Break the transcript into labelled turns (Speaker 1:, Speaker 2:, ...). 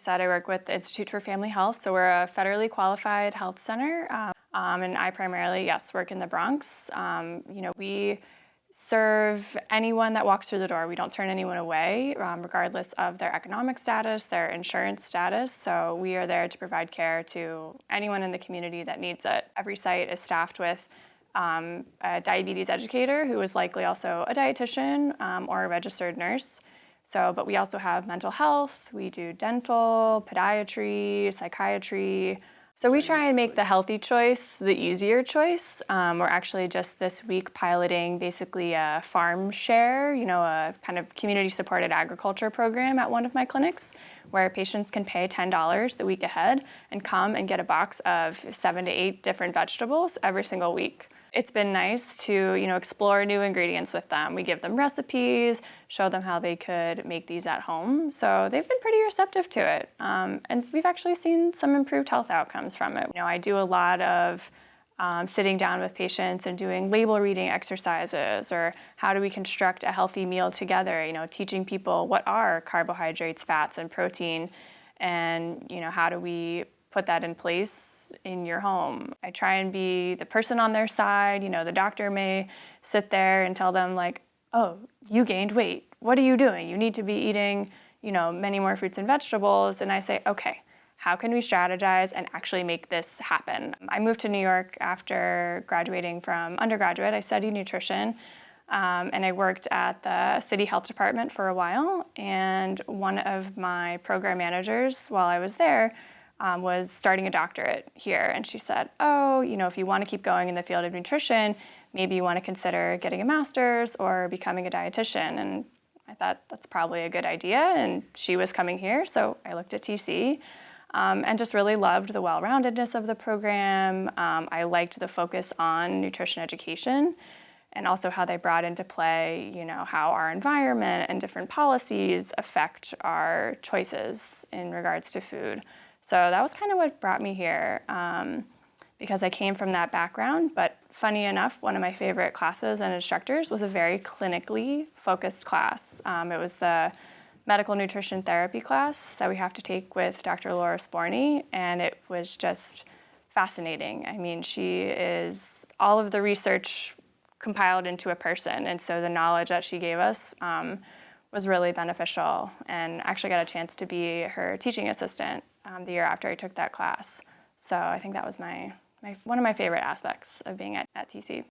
Speaker 1: I work with the Institute for Family Health, so we're a federally qualified health center, and I primarily, yes, work in the Bronx. We serve anyone that walks through the door. We don't turn anyone away, regardless of their economic status, their insurance status. So we are there to provide care to anyone in the community that needs it. Every site is staffed with a diabetes educator who is likely also a dietitian or a registered nurse. But we also have mental health, we do dental, podiatry, psychiatry. So we try and make the healthy choice the easier choice. We're actually just this week piloting basically a farm share, a kind of community-supported agriculture program at one of my clinics where patients can pay $10 the week ahead and come and get a box of 7 to 8 different vegetables every single week. It's been nice to, explore new ingredients with them. We give them recipes, show them how they could make these at home. So they've been pretty receptive to it. And we've actually seen some improved health outcomes from it. I do a lot of sitting down with patients and doing label reading exercises, or how do we construct a healthy meal together, teaching people what are carbohydrates, fats, and protein, and how do we put that in place in your home. I try and be the person on their side. The doctor may sit there and tell them like, oh, you gained weight. What are you doing? You need to be eating, many more fruits and vegetables. And I say, okay, how can we strategize and actually make this happen? I moved to New York after graduating from undergraduate. I studied nutrition, and I worked at the city health department for a while. And one of my program managers while I was there was starting a doctorate here. And she said, oh, if you want to keep going in the field of nutrition, maybe you want to consider getting a master's or becoming a dietitian. And I thought that's probably a good idea. And she was coming here, so I looked at TC and just really loved the well-roundedness of the program. I liked the focus on nutrition education and also how they brought into play, how our environment and different policies affect our choices in regards to food. So that was kind of what brought me here, because I came from that background. But funny enough, one of my favorite classes and instructors was a very clinically focused class. It was the medical nutrition therapy class that we have to take with Dr. Laura Sporny, and it was just fascinating. I mean, she is all of the research compiled into a person, and so the knowledge that she gave us was really beneficial, and actually got a chance to be her teaching assistant the year after I took that class. So I think that was one of my favorite aspects of being at TC.